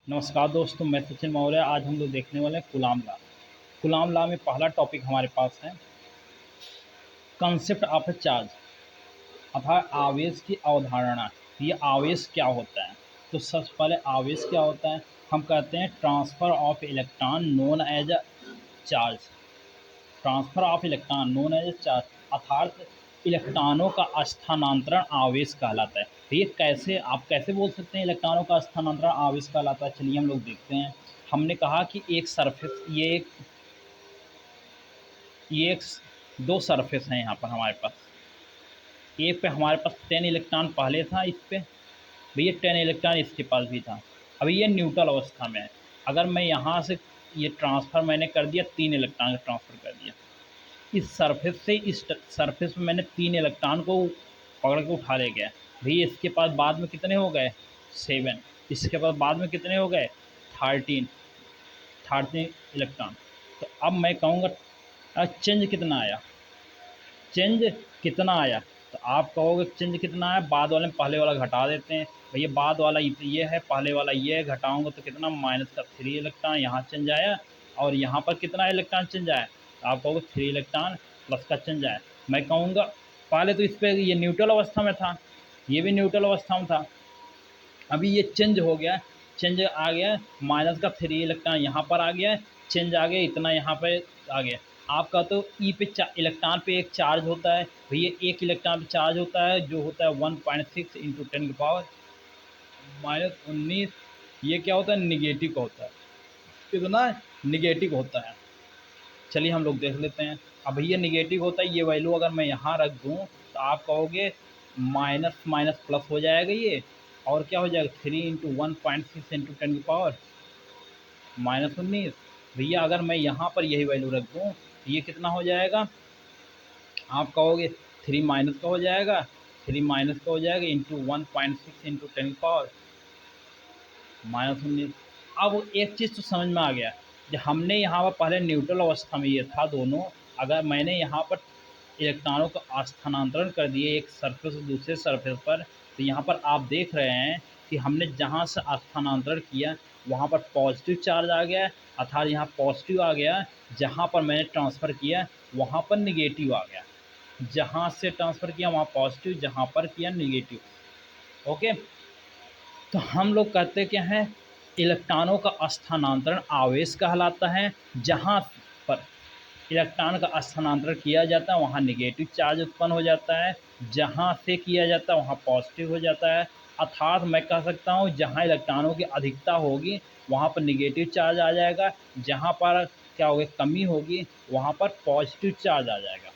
नमस्कार दोस्तों, मैं सचिन मौर्य। आज हम लोग देखने वाले हैं कूलाम लॉ। कूलाम लॉ में पहला टॉपिक हमारे पास है कंसेप्ट ऑफ ए चार्ज, अर्थात आवेश की अवधारणा। ये आवेश क्या होता है? तो सबसे पहले आवेश क्या होता है? हम कहते हैं transfer of electron known as a charge. Transfer of electron known as a charge अर्थात इलेक्ट्रॉनों का स्थानांतरण आवेश कहलाता है। तो ये कैसे, आप कैसे बोल सकते हैं इलेक्ट्रॉनों का स्थानांतरण आवेश कहलाता है? चलिए हम लोग देखते हैं। हमने कहा कि एक सरफेस, ये एक दो सरफेस हैं यहाँ पर हमारे पास। एक पे हमारे पास 10 इलेक्ट्रॉन पहले था, इस पे भैया 10 इलेक्ट्रॉन इसके पास भी था। अभी ये न्यूट्रल अवस्था में है। अगर मैं यहाँ से ये ट्रांसफ़र मैंने कर दिया, 3 इलेक्ट्रॉन का ट्रांसफ़र कर दिया इस सरफेस से, इस सरफेस में मैंने 3 इलेक्ट्रॉन को पकड़ के उठा ले गया। भैया इसके पास बाद में कितने हो गए? 7। इसके पास बाद में कितने हो गए? 13। 13 इलेक्ट्रॉन। तो अब मैं कहूँगा चेंज कितना आया? चेंज कितना आया? तो आप कहोगे चेंज कितना आया? बाद वाले में पहले वाला घटा देते हैं। भैया बाद वाला ये है, पहले वाला ये है, घटाऊंगा तो कितना? माइनस का 3 इलेक्ट्रॉन यहाँ चेंज आया। और यहाँ पर कितना इलेक्ट्रॉन चेंज आया? तो आप कहोगे 3 इलेक्ट्रॉन प्लस का चेंज आया। मैं कहूँगा पहले तो इस पर ये न्यूट्रल अवस्था में था, ये भी न्यूट्रल अवस्था में था। अभी ये चेंज हो गया, चेंज आ गया, माइनस का 3 इलेक्ट्रॉन यहाँ पर आ गया, चेंज आ गया, इतना यहाँ पे आ गया। आप कहते हो ई पे इलेक्ट्रॉन पे एक चार्ज होता है। भैया एक इलेक्ट्रॉन पे चार्ज होता है जो होता है 1.6 इंटू 10 की पावर -19। ये क्या होता है? निगेटिव का होता है। कितना निगेटिव होता है? चलिए हम लोग देख लेते हैं। अब भैया निगेटिव होता है, ये वैल्यू अगर मैं यहाँ रख दूँ तो आप कहोगे माइनस माइनस प्लस हो जाएगा ये। और क्या हो जाएगा? 3 इंटू 1.6 इंटू 10 की पावर -19। भैया अगर मैं यहाँ पर यही वैल्यू रख दूँ तो ये कितना हो जाएगा? आप कहोगे 3 माइनस का हो जाएगा, 3 माइनस का हो जाएगा इंटू 1.6 इंटू 10 की पावर -19। अब एक चीज़ तो समझ में आ गया, जो हमने यहाँ पर पहले न्यूट्रल अवस्था में ये था दोनों। अगर मैंने यहाँ पर इलेक्ट्रॉनों का स्थानांतरण कर दिए एक सरफेस से दूसरे सरफेस पर, तो यहाँ पर आप देख रहे हैं कि हमने जहाँ से स्थानांतरण किया वहाँ पर पॉजिटिव चार्ज आ गया, अर्थात यहाँ पॉजिटिव आ गया। जहाँ पर मैंने ट्रांसफ़र किया वहाँ पर निगेटिव आ गया। जहाँ से ट्रांसफ़र किया वहाँ पॉजिटिव, जहाँ पर किया निगेटिव। ओके, तो हम लोग कहते क्या हैं? इलेक्ट्रॉनों का स्थानांतरण आवेश कहलाता है। जहाँ पर इलेक्ट्रॉन का स्थानांतरण किया जाता है वहाँ निगेटिव चार्ज उत्पन्न हो जाता है, जहाँ से किया जाता है वहाँ पॉजिटिव हो जाता है। अर्थात मैं कह सकता हूँ जहाँ इलेक्ट्रॉनों की अधिकता होगी वहाँ पर निगेटिव चार्ज आ जाएगा, जहाँ पर क्या होगा, कमी होगी, वहाँ पर पॉजिटिव चार्ज आ जाएगा।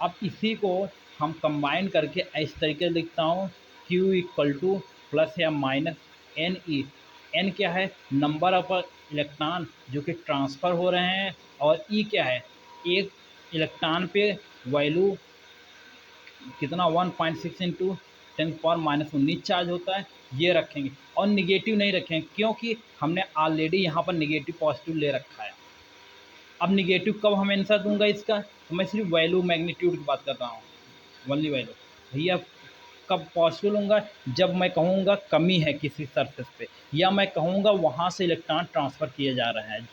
अब इसी को हम कंबाइन करके इस तरीके से लिखता हूँ, Q इक्वल टू प्लस या माइनस एन ई। एन क्या है? नंबर ऑफ इलेक्ट्रॉन जो कि ट्रांसफ़र हो रहे हैं। और ई क्या है? एक इलेक्ट्रॉन पे वैल्यू कितना? 1.6 इंटू 10⁻⁻19 चार्ज होता है, ये रखेंगे। और निगेटिव नहीं रखेंगे क्योंकि हमने ऑलरेडी यहाँ पर निगेटिव पॉजिटिव ले रखा है। अब निगेटिव कब हम आंसर दूंगा इसका? तो मैं सिर्फ वैल्यू मैग्नीट्यूड की बात कर रहा हूँ, ओनली वैल्यू। भैया कब पॉसिबल होगा? जब मैं कहूँगा कमी है किसी सरफेस पे, या मैं कहूँगा वहाँ से इलेक्ट्रॉन ट्रांसफ़र किए जा रहे हैं,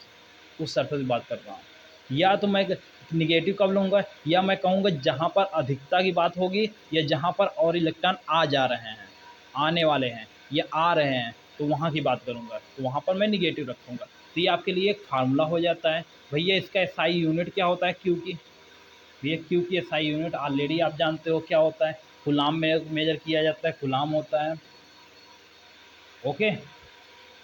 उस सरफेस की बात कर रहा हूँ। या तो मैं निगेटिव कब लूँगा, या मैं कहूँगा जहाँ पर अधिकता की बात होगी, या जहाँ पर और इलेक्ट्रॉन आ जा रहे हैं, आने वाले हैं या आ रहे हैं, तो वहाँ की बात करूँगा, तो वहाँ पर मैं निगेटिव रखूँगा। तो ये आपके लिए एक फार्मूला हो जाता है। भैया इसका एसआई यूनिट क्या होता है? क्यू की। भैया क्यू की एसआई यूनिट ऑलरेडी आप जानते हो क्या होता है? कूलाम में मेजर किया जाता है, कूलाम होता है। ओके,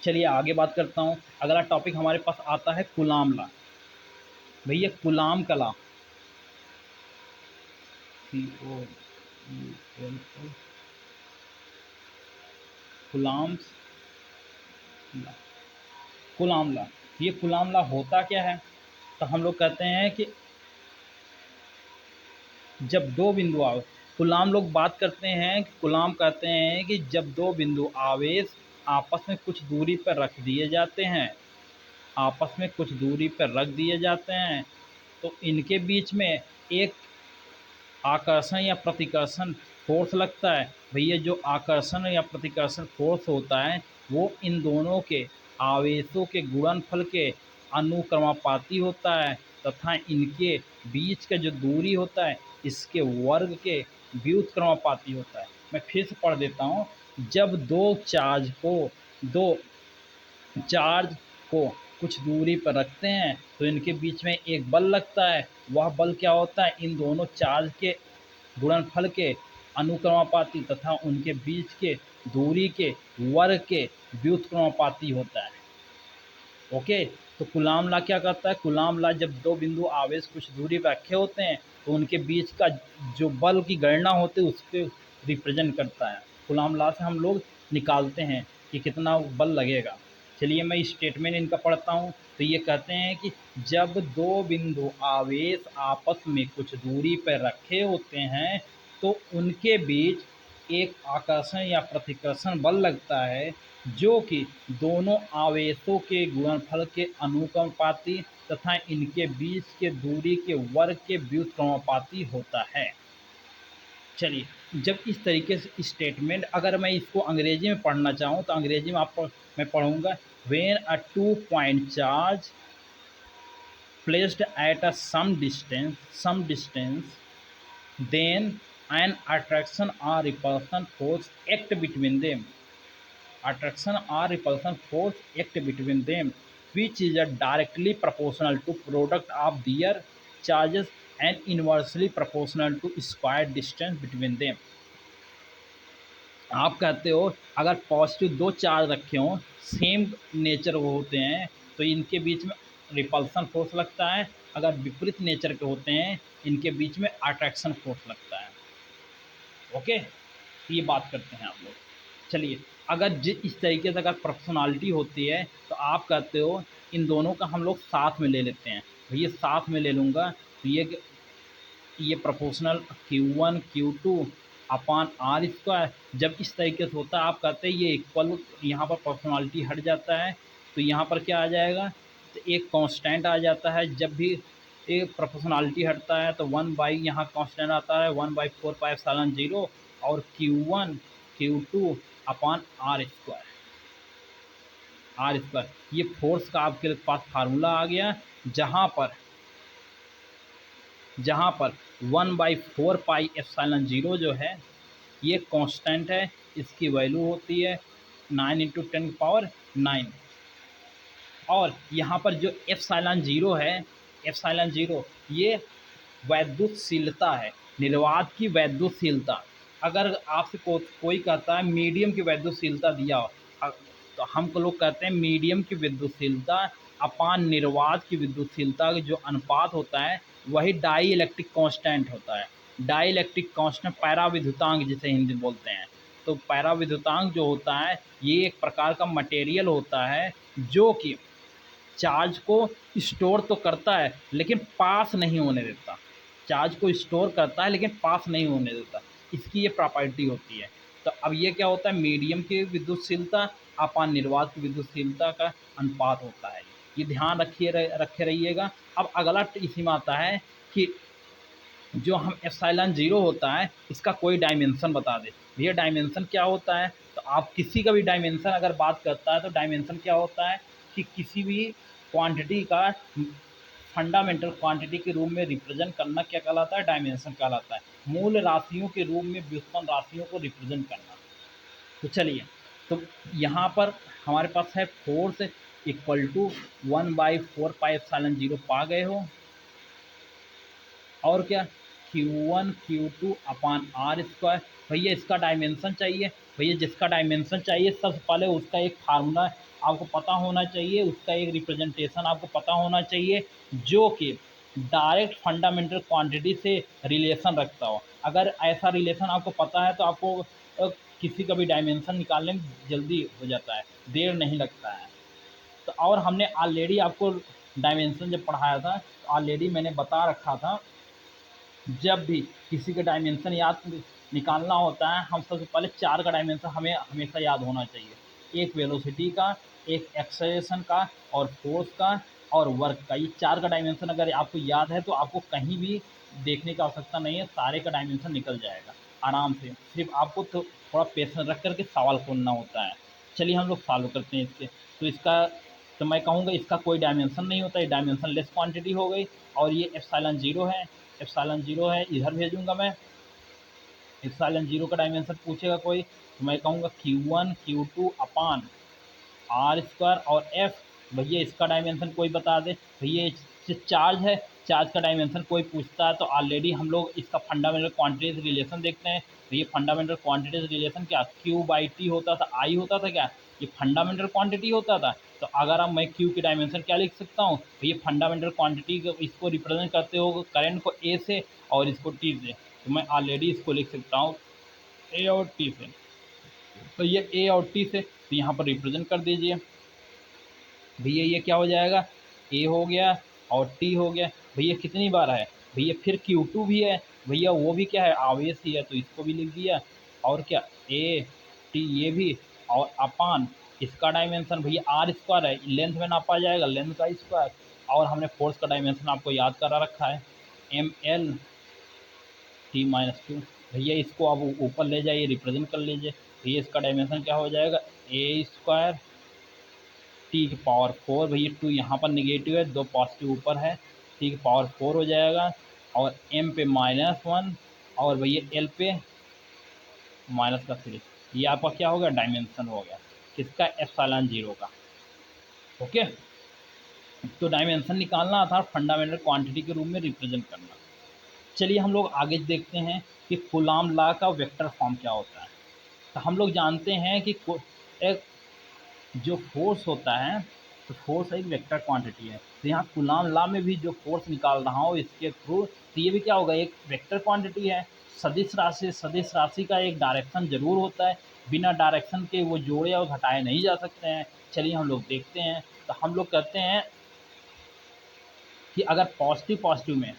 चलिए आगे बात करता हूँ। अगला टॉपिक हमारे पास आता है कूलाम लॉ। भैया कूलाम का law, coulomb law, coulomb law. ये कूलाम लॉ होता क्या है? तो हम लोग कहते हैं कि जब दो बिंदु आवे, कूलाम लोग बात करते हैं कि कूलाम कहते हैं कि जब दो बिंदु आवेश आपस में कुछ दूरी पर रख दिए जाते हैं, आपस में कुछ दूरी पर रख दिए जाते हैं, तो इनके बीच में एक आकर्षण या प्रतिकर्षण फोर्स लगता है। भैया जो आकर्षण या प्रतिकर्षण फोर्स होता है वो इन दोनों के आवेशों के गुणनफल के अनुक्रमानुपाती होता है तथा इनके बीच का जो दूरी होता है इसके वर्ग के व्युत्क्रमानुपाती होता है। मैं फिर से पढ़ देता हूँ। जब दो चार्ज को कुछ दूरी पर रखते हैं तो इनके बीच में एक बल लगता है। वह बल क्या होता है? इन दोनों चार्ज के गुणनफल के अनुक्रमानुपाती तथा उनके बीच के दूरी के वर्ग के व्युत्क्रमानुपाती होता है। ओके, तो कूलाम लॉ क्या करता है? कूलाम लॉ जब दो बिंदु आवेश कुछ दूरी पर रखे होते हैं तो उनके बीच का जो बल की गणना होती है उसके रिप्रेजेंट करता है। कूलाम लॉ से हम लोग निकालते हैं कि कितना बल लगेगा। चलिए मैं स्टेटमेंट इनका पढ़ता हूँ। तो ये कहते हैं कि जब दो बिंदु आवेश आपस में कुछ दूरी पर रखे होते हैं तो उनके बीच एक आकर्षण या प्रतिकर्षण बल लगता है जो कि दोनों आवेशों के गुणनफल के अनुक्रमानुपाती तथा इनके बीच के दूरी के वर्ग के व्युत्क्रमानुपाती होता है। चलिए, जब इस तरीके से स्टेटमेंट अगर मैं इसको अंग्रेजी में पढ़ना चाहूँ तो अंग्रेजी में आपको मैं पढ़ूँगा, when a 2 point charge placed at a some distance then an attraction or repulsion force act between them. Attraction or repulsion force act between them, which is directly proportional to product of their charges and inversely proportional to square distance between them. आप कहते हो अगर positive दो charge रखे हों, same nature वो होते हैं तो इनके बीच में रिपल्सन फोर्स लगता है। अगर विपरीत नेचर के होते हैं इनके बीच में अट्रैक्शन फोर्स लगता है। ओके, ये बात करते हैं आप लोग। चलिए, अगर इस तरीके से अगर प्रोपोर्शनलिटी होती है तो आप कहते हो इन दोनों का हम लोग साथ में ले लेते हैं। भैया साथ में ले लूँगा तो ये proportional Q1 Q2 upon R square. जब इस तरीके से होता है आप कहते हैं ये इक्वल, यहाँ पर प्रोपोर्शनलिटी हट जाता है तो यहाँ पर क्या आ जाएगा? तो एक कांस्टेंट आ जाता है। जब भी एक प्रोपोर्शनलिटी हटता है तो 1/, यहाँ कांस्टेंट आता है 1/4πε0 और Q1 Q2 upon R square. ये फोर्स का आपके पास फार्मूला आ गया, जहाँ पर 1/4πε0 जो है ये कांस्टेंट है। इसकी वैल्यू होती है 9 × 10⁻⁹। और यहाँ पर जो एप्सिलॉन 0 है, एप्सिलॉन 0 ये वैद्युतशीलता है, निर्वात की वैद्युतशीलता। अगर आपसे कोई कहता है मीडियम की वैद्युतशीलता दिया हो तो हम लोग कहते हैं मीडियम की विद्युतशीलता अपान निर्वात की विद्युतशीलता का जो अनुपात होता है वही डाई इलेक्ट्रिक कांस्टेंट होता है। डाई इलेक्ट्रिक कांस्टेंट पैराविद्युतांक जिसे हिंदी में बोलते हैं। तो पैराविद्युतांक जो होता है ये एक प्रकार का मटेरियल होता है जो कि चार्ज को स्टोर तो करता है लेकिन पास नहीं होने देता। चार्ज को स्टोर करता है लेकिन पास नहीं होने देता, इसकी ये प्रॉपर्टी होती है। तो अब ये क्या होता है? मीडियम की विद्युतशीलता अपान निर्वात की विद्युतशीलता का अनुपात होता है। ये ध्यान रखे रहिएगा। अब अगला इसी में आता है कि जो हम एप्सिलॉन 0 होता है इसका कोई डायमेंशन बता दे। भैया डायमेंशन क्या होता है? तो आप किसी का भी डायमेंशन अगर बात करता है तो डायमेंशन क्या होता है कि किसी भी क्वांटिटी का फंडामेंटल क्वांटिटी के रूप में रिप्रेजेंट करना क्या कहलाता है? डायमेंशन कहलाता है। मूल राशियों के रूप में व्युत्पन्न राशियों को रिप्रेजेंट करना। तो चलिए, तो यहाँ पर हमारे पास है फोर्स इक्वल टू 1/4πε0 पा गए हो, और क्या Q1 Q2 upon R square. भैया इसका डायमेंशन चाहिए। भैया जिसका डायमेंशन चाहिए सबसे पहले उसका एक फार्मूला आपको पता होना चाहिए, उसका एक रिप्रेजेंटेशन आपको पता होना चाहिए जो कि डायरेक्ट फंडामेंटल क्वांटिटी से रिलेशन रखता हो। अगर ऐसा रिलेशन आपको पता है तो आपको किसी का भी डायमेंशन निकालने में जल्दी हो जाता है, देर नहीं लगता है। तो और हमने ऑलरेडी आपको डायमेंशन जब पढ़ाया था तो ऑलरेडी मैंने बता रखा था, जब भी किसी का डायमेंशन याद निकालना होता है हम सबसे पहले 4 का डायमेंशन हमें हमेशा याद होना चाहिए। एक वेलोसिटी का, एक एक्सेलरेशन का और फोर्स का और वर्क का। ये 4 का डायमेंशन अगर आपको याद है तो आपको कहीं भी देखने की आवश्यकता नहीं है, सारे का डायमेंशन निकल जाएगा आराम से। सिर्फ आपको तो थोड़ा पेशेंस रख करके सवाल खोलना होता है। चलिए हम लोग सॉल्व करते हैं इसके। तो इसका तो मैं कहूँगा इसका कोई डायमेंशन नहीं होता, ये डायमेंशन लेस क्वांटिटी हो गई। और ये एप्सिलॉन ज़ीरो है, एप्सिलॉन ज़ीरो है, इधर भेजूँगा मैं। एप्सिलॉन ज़ीरो का डायमेंशन पूछेगा कोई तो मैं कहूँगा Q1 Q2 upon R square और एफ। भैया इसका डायमेंशन कोई बता दे। भैया चार्ज है, चार्ज का डायमेंशन कोई पूछता है तो ऑलरेडी हम लोग इसका फंडामेंटल क्वांटिटीज रिलेशन देखते हैं। तो ये फंडामेंटल क्वांटिटीज रिलेशन क्या क्यू बाई टी होता था, आई होता था क्या, ये फंडामेंटल क्वांटिटी होता था। तो अगर अब मैं क्यू की डायमेंशन क्या लिख सकता हूँ, तो ये फंडामेंटल क्वांटिटी को इसको रिप्रेजेंट करते हो करंट को ए से और इसको टी से। तो मैं ऑलरेडी इसको लिख सकता हूँ ए और टी से। तो ये ए और टी से तो यहाँ पर रिप्रेजेंट कर दीजिए। भैया ये क्या हो जाएगा, ए हो गया और टी हो गया। भैया कितनी बार है, भैया फिर Q2 भी है, भैया वो भी क्या है आवेश ही है तो इसको भी लिख दिया। और क्या ए टी ये भी, और अपान इसका डायमेंशन भैया आर स्क्वायर है, लेंथ में नापा जाएगा लेंथ का स्क्वायर। और हमने फोर्स का डायमेंशन आपको याद करा रखा है ML T-2। भैया इसको आप ऊपर ले जाइए रिप्रेजेंट कर लीजिए। भैया इसका डायमेंशन क्या हो जाएगा ए स्क्वायर टी की पावर 4। भैया 2 यहाँ पर निगेटिव है, 2 पॉजिटिव ऊपर है, टी की पावर 4 हो जाएगा। और एम पे -1 और भैया एल पे -3। ये आपका क्या हो गया डायमेंशन हो गया किसका एप्सिलॉन ज़ीरो का। ओके, तो डायमेंशन निकालना था फंडामेंटल क्वांटिटी के रूप में रिप्रेजेंट करना। चलिए हम लोग आगे देखते हैं कि कूलॉम लॉ का वेक्टर फॉर्म क्या होता है। तो हम लोग जानते हैं कि एक जो फोर्स होता है तो फोर्स एक वेक्टर क्वांटिटी है। तो यहाँ कूलॉम लॉ में भी जो फोर्स निकाल रहा हूँ इसके थ्रू तो ये भी क्या होगा एक वेक्टर क्वांटिटी है। सदिश राशि का एक डायरेक्शन जरूर होता है, बिना डायरेक्शन के वो जोड़े और घटाए नहीं जा सकते हैं। चलिए हम लोग देखते हैं। तो हम लोग कहते हैं कि अगर पॉजिटिव पॉजिटिव में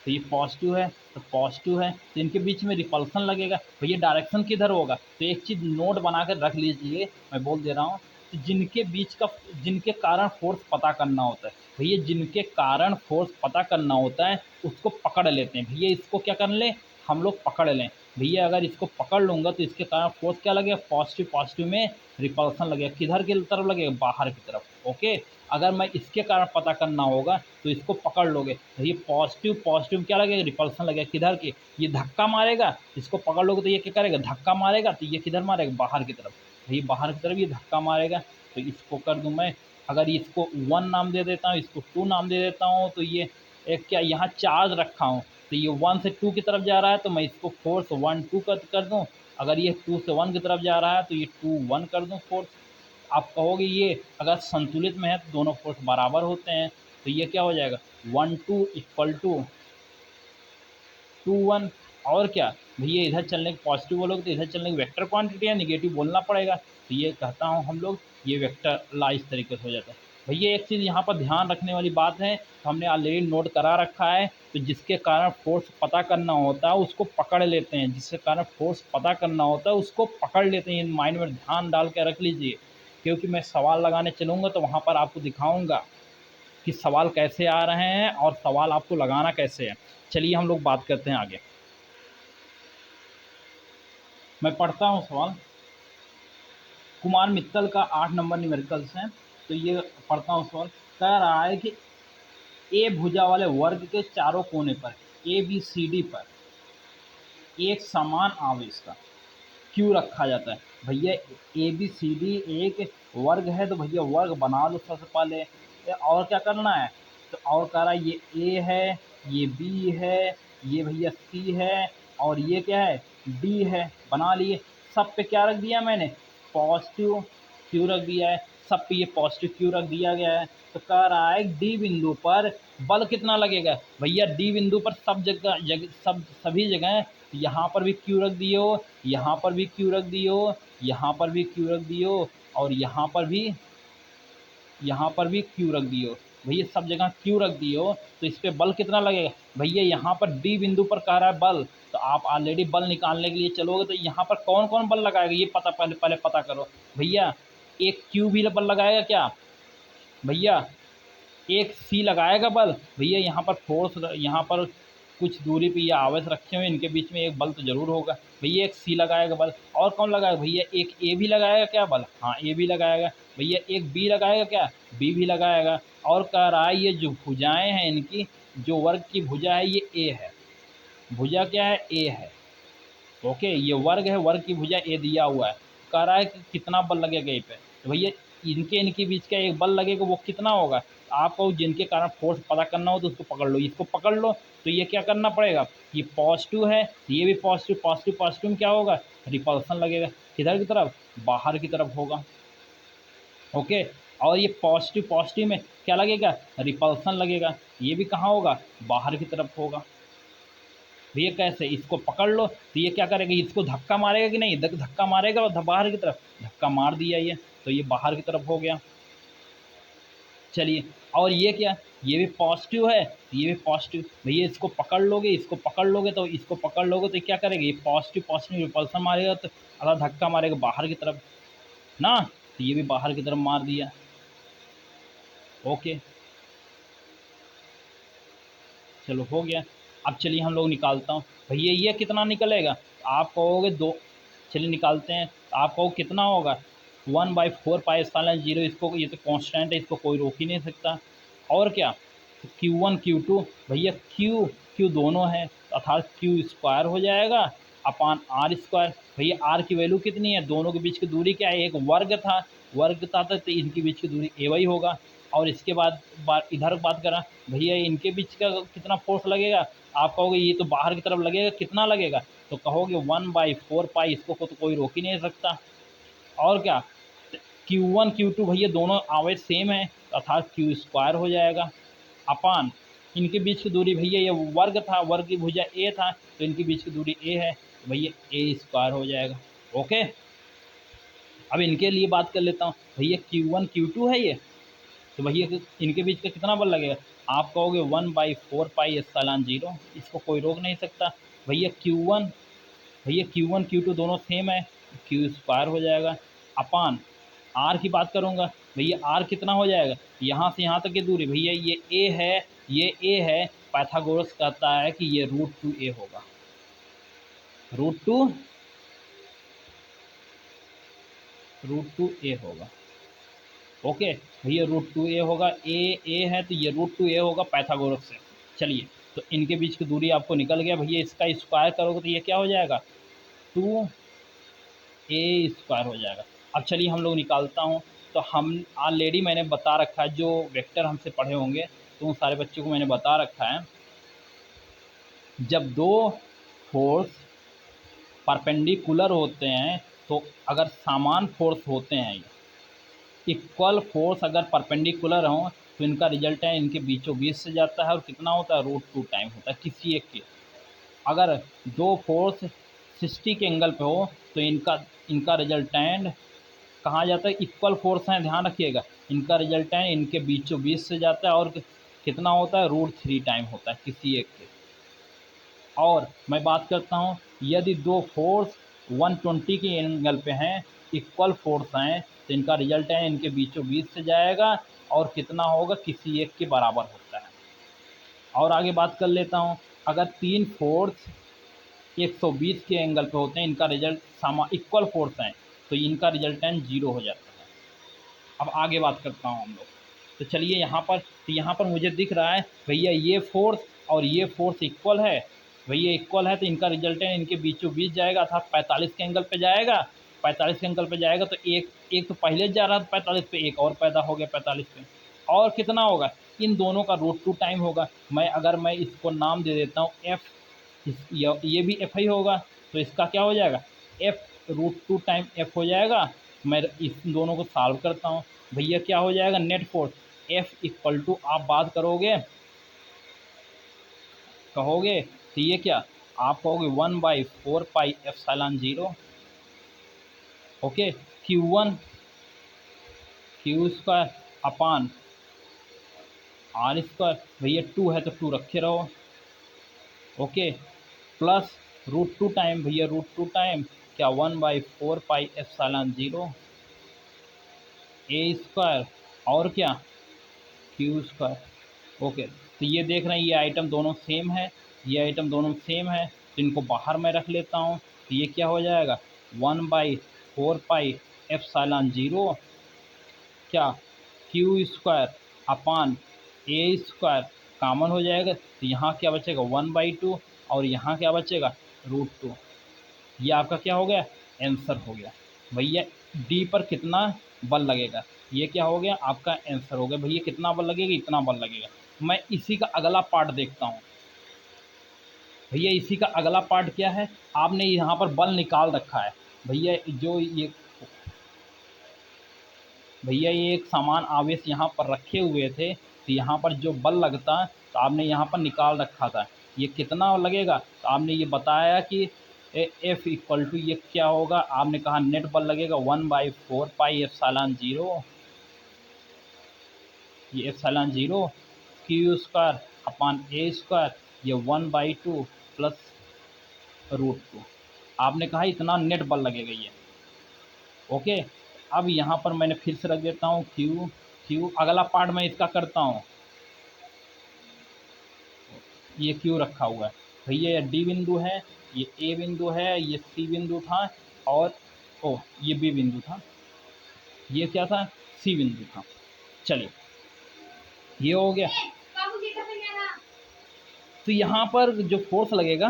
तो ये पॉजिटिव है तो पॉजिटिव है तो इनके बीच में रिपल्सन लगेगा। तो ये डायरेक्शन किधर होगा, तो एक चीज़ नोट बना कर रख लीजिए, मैं बोल दे रहा हूँ। तो जिनके कारण फोर्स पता करना होता है, भैया जिनके कारण फोर्स पता करना होता है उसको पकड़ लेते हैं। भैया इसको क्या कर लें, हम लोग पकड़ लें। भैया अगर इसको पकड़ लूँगा तो इसके कारण फोर्स क्या लगेगा पॉजिटिव पॉजिटिव में रिपल्सन लगेगा, किधर की तरफ लगेगा बाहर की तरफ। ओके, अगर मैं इसके कारण पता करना होगा तो इसको पकड़ लोगे तो ये पॉजिटिव पॉजिटिव क्या लगेगा रिपल्सन लगेगा किधर की, ये धक्का मारेगा। इसको पकड़ लोगे तो ये क्या करेगा धक्का मारेगा, तो ये किधर मारेगा बाहर की तरफ। तो ये बाहर की तरफ ये धक्का मारेगा। तो इसको कर दूं मैं, अगर इसको 1 नाम दे देता हूँ इसको 2 नाम दे देता हूँ तो ये एक क्या यहाँ चार्ज रखा हूँ तो ये 1 से 2 की तरफ जा रहा है तो मैं इसको फोर्स 1 2 कर दूँ। अगर ये 2 से 1 की तरफ जा रहा है तो ये 2 1 कर दूँ फोर्स। आप कहोगे ये अगर संतुलित में है तो दोनों फोर्स बराबर होते हैं। तो ये क्या हो जाएगा 1 2 इक्वल टू 2 1। और क्या भैया इधर चलने के पॉजिटिव बोलोगे तो इधर चलने की वेक्टर क्वांटिटी है, निगेटिव बोलना पड़ेगा। तो ये कहता हूँ हम लोग ये वेक्टर ला इस तरीके से हो जाता है। भैया एक चीज़ यहाँ पर ध्यान रखने वाली बात है, तो हमने ऑलरेडी नोट करा रखा है। तो जिसके कारण फोर्स पता करना होता है उसको पकड़ लेते हैं, जिसके कारण फोर्स पता करना होता है उसको पकड़ लेते हैं। माइंड में ध्यान डाल के रख लीजिए, क्योंकि मैं सवाल लगाने चलूँगा तो वहाँ पर आपको दिखाऊँगा कि सवाल कैसे आ रहे हैं और सवाल आपको लगाना कैसे है। चलिए हम लोग बात करते हैं आगे। मैं पढ़ता हूँ सवाल, कुमार मित्तल का 8 नंबर न्यूमेरिकल्स है। तो ये पढ़ता हूँ सवाल। कह रहा है कि ए भुजा वाले वर्ग के चारों कोने पर ABCD पर एक समान आवेश का क्यू रखा जाता है। भैया ABCD एक वर्ग है तो भैया वर्ग बना लो सबसे पहले। और क्या करना है, तो और कह रहा है ये ए है, ये बी है, ये भैया सी है और ये क्या है डी है। बना लिए, सब पे क्या रख दिया मैंने पॉजिटिव क्यू रख दिया है, सब पे ये पॉजिटिव क्यू रख दिया गया है। तो कह रहा है डी बिंदु पर बल कितना लगेगा। भैया डी बिंदु पर सब सभी जगह यहाँ पर भी क्यू रख दियो, यहाँ पर भी क्यू रख दियो, यहाँ पर भी क्यू रख दियो और यहाँ पर भी क्यू रख दियो। भैया सब जगह क्यू रख दियो तो इस पर बल कितना लगेगा। भैया यहाँ पर डी बिंदु पर कह रहा है बल, तो आप ऑलरेडी बल निकालने के लिए चलोगे तो यहाँ पर कौन कौन बल लगाएगा ये पता पहले पहले पता करो। भैया एक क्यू भी बल लगाएगा क्या, भैया एक सी लगाएगा बल। भैया यहाँ पर फोर्स यहाँ पर कुछ दूरी पे ये आवेश रखे हुए हैं, इनके बीच में एक बल तो ज़रूर होगा। भैया एक सी लगाएगा बल, और कौन लगाएगा भैया? एक ए भी लगाएगा क्या बल? हाँ, ए भी लगाएगा। भैया एक बी लगाएगा क्या? बी भी लगाएगा। और कह रहा है ये जो भुजाएँ हैं इनकी, जो वर्ग की भुजा है ये ए है। भुजा क्या है? ए है। ओके, ये वर्ग है, वर्ग की भुजा ए दिया हुआ है। कह रहा है कि कितना बल लगेगा ए पे, तो भैया इनके बीच का एक बल लगेगा, वो कितना होगा? आपको जिनके कारण फोर्स पता करना हो तो उसको पकड़ लो, इसको पकड़ लो। तो ये क्या करना पड़ेगा? ये पॉजिटिव है, ये भी पॉजिटिव, पॉजिटिव पॉजिटिव में क्या होगा? रिपल्सन लगेगा। किधर की तरफ? बाहर की तरफ होगा। ओके, और ये पॉजिटिव पॉजिटिव में क्या लगेगा? रिपल्सन लगेगा। ये भी कहाँ होगा? बाहर की तरफ होगा। भैया कैसे? इसको पकड़ लो, तो ये क्या करेगा? इसको धक्का मारेगा कि नहीं? धक्का मारेगा और बाहर की तरफ धक्का मार दिया ये, तो ये बाहर की तरफ हो गया। चलिए, और ये क्या? ये भी पॉजिटिव है, ये भी पॉजिटिव। भैया इसको पकड़ लोगे, इसको पकड़ लोगे, तो इसको पकड़ लोगे तो क्या करेगा? ये पॉजिटिव पॉजिटिव रिपल्सन मारेगा, तो अगर धक्का मारेगा बाहर की तरफ ना, तो ये भी बाहर की तरफ मार दिया। ओके, चलो हो गया। अब चलिए हम लोग निकालता हूँ। भैया ये कितना निकलेगा? आप कहोगे दो, चलिए निकालते हैं। आप कहो कितना होगा? 1/4 पाई एप्सिलॉन 0। इसको, ये तो कांस्टेंट है, इसको कोई रोक ही नहीं सकता। और क्या? तो Q1 Q2, भैया क्यू दोनों हैं, अर्थात क्यू स्क्वायर हो जाएगा अपान आर स्क्वायर। भैया आर की वैल्यू कितनी है? दोनों के बीच की दूरी क्या है? एक वर्ग था तो इनके बीच की दूरी ए वाई होगा। और इसके बाद इधर बात करा, भैया इनके बीच का कितना फोर्स लगेगा? आप कहोगे ये तो बाहर की तरफ लगेगा, कितना लगेगा? तो कहोगे 1/4 पाई, इसको तो कोई रोक ही नहीं सकता। और क्या? Q1 Q2 भैया दोनों आवेश सेम है, अर्थात क्यू स्क्वायर हो जाएगा अपान इनके बीच की दूरी। भैया ये वर्ग था, वर्ग की भुजा ए था, तो इनके बीच की दूरी ए है, तो भैया ए स्क्वायर हो जाएगा। ओके, अब इनके लिए बात कर लेता हूँ। भैया Q1 Q2 है ये, तो भैया इनके बीच का कितना बल लगेगा? आप कहोगे 1/4 पाई एप्सिलॉन 0, इसको कोई रोक नहीं सकता। भैया Q1 Q2 दोनों सेम है, क्यू स्क्वायर हो जाएगा अपान आर की बात करूँगा। भैया आर कितना हो जाएगा? यहाँ से यहाँ तक की दूरी, भैया ये ए है, ये ए है। पाइथागोरस कहता है कि ये √2a होगा। √2 √2a होगा। ओके, भैया √2a होगा। ए है तो ये √2a होगा पाइथागोरस से। चलिए, तो इनके बीच की दूरी आपको निकल गया। भैया इसका स्क्वायर करोगे तो ये क्या हो जाएगा? 2a स्क्वायर हो जाएगा। अब चलिए हम लोग निकालता हूँ। तो हम ऑलरेडी मैंने बता रखा है, जो वेक्टर हमसे पढ़े होंगे तो उन सारे बच्चों को मैंने बता रखा है। जब दो फोर्स परपेंडिकुलर होते हैं, तो अगर समान फोर्स होते हैं, इक्वल फोर्स अगर परपेंडिकुलर हों, तो इनका रिजल्ट है इनके बीचों बीच से जाता है, और कितना होता है? √2 टाइम होता है किसी एक के। अगर दो फोर्स 60 के एंगल पे हो, तो इनका इनका रिजल्टेंट कहाँ जाता है? इक्वल फोर्स हैं, ध्यान रखिएगा। इनका रिजल्टेंट इनके बीचों बीच से जाता है, और कितना होता है? √3 टाइम होता है किसी एक के। और मैं बात करता हूँ, यदि दो फोर्स 120 के एंगल पे हैं, इक्वल फोर्स हैं, तो इनका रिजल्ट है इनके बीचों बीच से जाएगा, और कितना होगा? किसी एक के बराबर होता है। और आगे बात कर लेता हूँ, अगर तीन फोर्स 120 के एंगल पे होते हैं, इनका रिजल्ट इक्वल फोर्स हैं, तो इनका रिजल्टेंट 0 हो जाता है। अब आगे बात करता हूँ हम लोग। तो चलिए यहाँ पर मुझे दिख रहा है, भैया ये फोर्स और ये फोर्स इक्वल है। भैया इक्वल है, तो इनका रिजल्टेंट इनके बीचों बीच जाएगा, अर्थात 45 के एंगल पे जाएगा। 45 के एंगल पे जाएगा, तो एक एक तो पहले जा रहा था 45 पे, एक और पैदा हो गया 45 पे। और कितना होगा? इन दोनों का √2 टाइम होगा। मैं इसको नाम दे देता हूँ एफ, ये भी एफ ही होगा, तो इसका क्या हो जाएगा? एफ √2 टाइम एफ हो जाएगा। मैं इस दोनों को सॉल्व करता हूँ। भैया क्या हो जाएगा? Net force F equal to, आप बात कहोगे तो ये क्या? आप कहोगे 1/4 pi epsilon 0। Okay, Q square upon R square. भैया 2 है तो 2 रखे रहो। ओके, प्लस √2 टाइम, भैया √2 टाइम क्या? 1/4 पाई एप्सिलॉन 0 ए स्क्वायर, और क्या? Q square. ओके, तो ये देख रहे हैं, ये आइटम दोनों सेम है, ये आइटम दोनों सेम है, तो इनको बाहर मैं रख लेता हूँ। तो ये क्या हो जाएगा, 1/4 पाई एप्सिलॉन 0 क्या क्यू स्क्वायर अपान ए स्क्वायर कॉमन हो जाएगा। तो यहाँ क्या बचेगा 1/2 और यहाँ क्या बचेगा √2। ये आपका क्या हो गया, आंसर हो गया। भैया डी पर कितना बल लगेगा, ये क्या हो गया आपका आंसर हो गया। भैया कितना बल लगेगा, इतना बल लगेगा। मैं इसी का अगला पार्ट देखता हूँ। भैया इसी का अगला पार्ट क्या है, आपने यहाँ पर बल निकाल रखा है। भैया जो ये एक सामान आवेश यहाँ पर रखे हुए थे, तो यहाँ पर जो बल लगता है तो आपने यहाँ पर निकाल रखा था। ये कितना लगेगा, तो आपने ये बताया कि एफ इक्वल टू ये क्या होगा, आपने कहा नेट बल लगेगा 1/4 पाई एप्सिलॉन 0, ये एप्सिलॉन 0 क्यू स्क्वायर अपान ए स्क्वायर, ये 1/2 प्लस √2। आपने कहा इतना नेट बल लगेगा ये। ओके, अब यहाँ पर मैंने फिर से रख देता हूँ क्यू। अगला पार्ट मैं इसका करता हूँ। ये क्यू रखा हुआ है। भैया ये डी बिंदु है, ये ए बिंदु है, ये सी बिंदु था, और ये बी बिंदु था, ये क्या था सी बिंदु था। चलिए ये हो गया। तो यहाँ पर जो फोर्स लगेगा,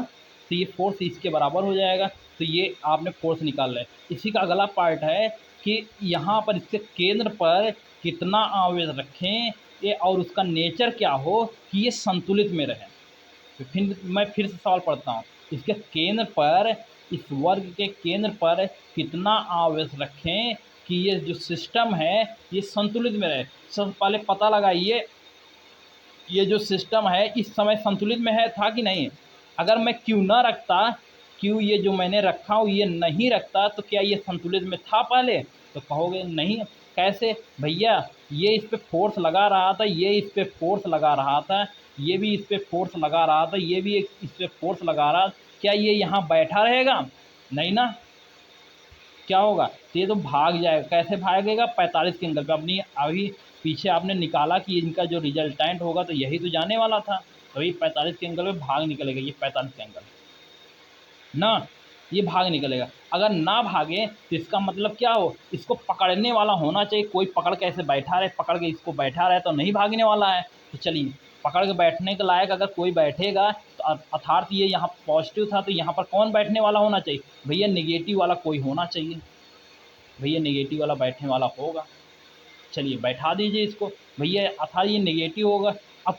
तो ये फोर्स इसके बराबर हो जाएगा। तो ये आपने फोर्स निकाल है। इसी का अगला पार्ट है कि यहाँ पर इसके केंद्र पर कितना आवेश रखें ये, और उसका नेचर क्या हो कि ये संतुलित में रहे। तो फिर से सवाल पढ़ता हूँ। इसके केंद्र पर, इस वर्ग के केंद्र पर कितना आवेश रखें कि ये जो सिस्टम है ये संतुलित में रहे। सबसे पहले पता लगाइए ये जो सिस्टम है इस समय संतुलित में है था कि नहीं। अगर मैं क्यू ना रखता, क्यू ये जो मैंने रखा हूँ ये नहीं रखता, तो क्या ये संतुलित में था पहले, तो कहोगे नहीं। कैसे भैया, ये इस पर फोर्स लगा रहा था, ये इस पर फोर्स लगा रहा था, ये भी इस पर फोर्स लगा रहा था, ये भी इस पर फोर्स लगा रहा, क्या ये यहाँ बैठा रहेगा, नहीं ना। क्या होगा, तो ये तो भाग जाएगा। कैसे भागेगा, 45 के एंगल पे। अपनी अभी पीछे आपने निकाला कि इनका जो रिजल्टेंट होगा तो यही तो जाने वाला था, तो ये 45 के एंगल पे भाग निकलेगा। ये 45 के एंगल ना, ये भाग निकलेगा। अगर ना भागे तो इसका मतलब क्या हो, इसको पकड़ने वाला होना चाहिए। कोई पकड़ के ऐसे बैठा रहे, पकड़ के इसको बैठा रहे तो नहीं भागने वाला है। तो चलिए, पकड़ के बैठने के लायक अगर कोई बैठेगा तो अर्थात ये यहाँ पॉजिटिव था, तो यहाँ पर कौन बैठने वाला होना चाहिए, भैया निगेटिव वाला कोई होना चाहिए। भैया नेगेटिव वाला बैठने वाला होगा। चलिए बैठा दीजिए इसको। भैया अर्थात ये नेगेटिव होगा। अब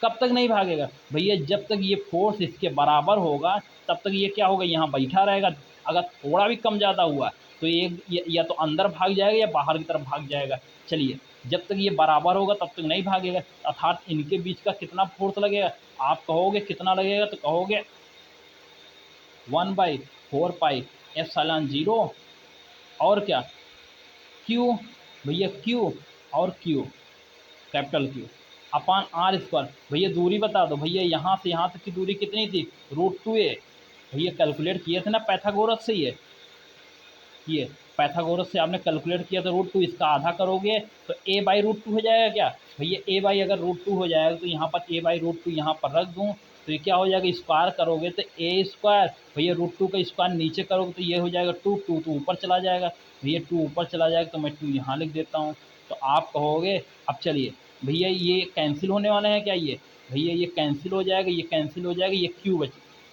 कब तक नहीं भागेगा, भैया जब तक ये फोर्स इसके बराबर होगा तब तक ये क्या होगा, यहाँ बैठा रहेगा। अगर थोड़ा भी कम ज़्यादा हुआ तो ये या तो अंदर भाग जाएगा या बाहर की तरफ भाग जाएगा। चलिए, जब तक ये बराबर होगा तब तक नहीं भागेगा। अर्थात इनके बीच का कितना फोर्स लगेगा, आप कहोगे कितना लगेगा, तो कहोगे 1/4 पाई एप्सिलॉन 0 और क्या क्यू, भैया क्यू और Q, capital Q upon R square. भैया दूरी बता दो, भैया यहाँ से यहाँ तक की दूरी कितनी थी, √2a। भैया कैलकुलेट किए थे ना पैथागोरस से, ये पैथागोरस से आपने कैलकुलेट किया तो √2, इसका आधा करोगे तो a/√2 हो जाएगा क्या। भैया a अगर √2 हो जाएगा तो यहाँ पर a/√2 यहाँ पर रख दूँ, तो ये क्या हो जाएगा, स्क्वायर करोगे तो a स्क्वायर, भैया √2 का स्क्वायर नीचे करोगे तो ये हो जाएगा 2 तो ऊपर चला जाएगा। भैया 2 ऊपर चला जाएगा तो मैं 2 यहाँ लिख देता हूँ। तो आप कहोगे, अब चलिए भैया ये कैंसिल होने वाले हैं क्या, ये भैया ये कैंसिल हो जाएगा, ये कैंसिल हो जाएगा, ये क्यू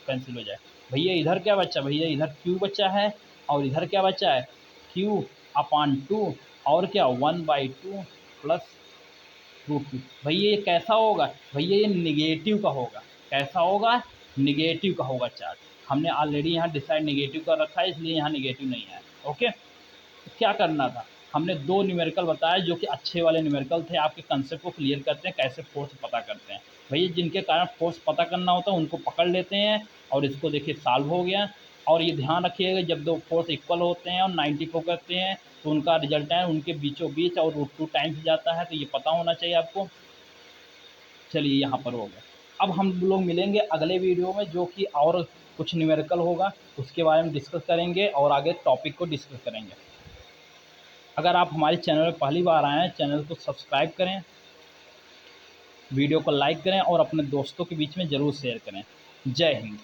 कैंसिल हो जाएगा। भैया इधर क्या बचा, भैया इधर क्यू बचा है, और इधर क्या बचा है Q/2, और क्या 1/2 प्लस √2। भैया ये कैसा होगा, भैया ये निगेटिव का होगा। कैसा होगा, निगेटिव का होगा चार्ज। हमने ऑलरेडी यहाँ डिसाइड निगेटिव कर रखा है, इसलिए यहाँ निगेटिव नहीं है। ओके, तो क्या करना था, हमने 2 न्यूमेरिकल बताए जो कि अच्छे वाले न्यूमेरिकल थे, आपके कंसेप्ट को क्लियर करते हैं कैसे फोर्स पता करते हैं। भैया जिनके कारण फोर्स पता करना होता है उनको पकड़ लेते हैं, और इसको देखिए सॉल्व हो गया। और ये ध्यान रखिएगा, जब 2 फोर्स इक्वल होते हैं और 90 को करते हैं तो उनका रिजल्ट है उनके बीचों बीच और √2 टाइम्स जाता है, तो ये पता होना चाहिए आपको। चलिए यहाँ पर हो गया। अब हम लोग मिलेंगे अगले वीडियो में, जो कि और कुछ न्यूमेरिकल होगा, उसके बारे में डिस्कस करेंगे और आगे टॉपिक को डिस्कस करेंगे। अगर आप हमारे चैनल में पहली बार आए हैं, चैनल को सब्सक्राइब करें, वीडियो को लाइक करें और अपने दोस्तों के बीच में ज़रूर शेयर करें। जय हिंद।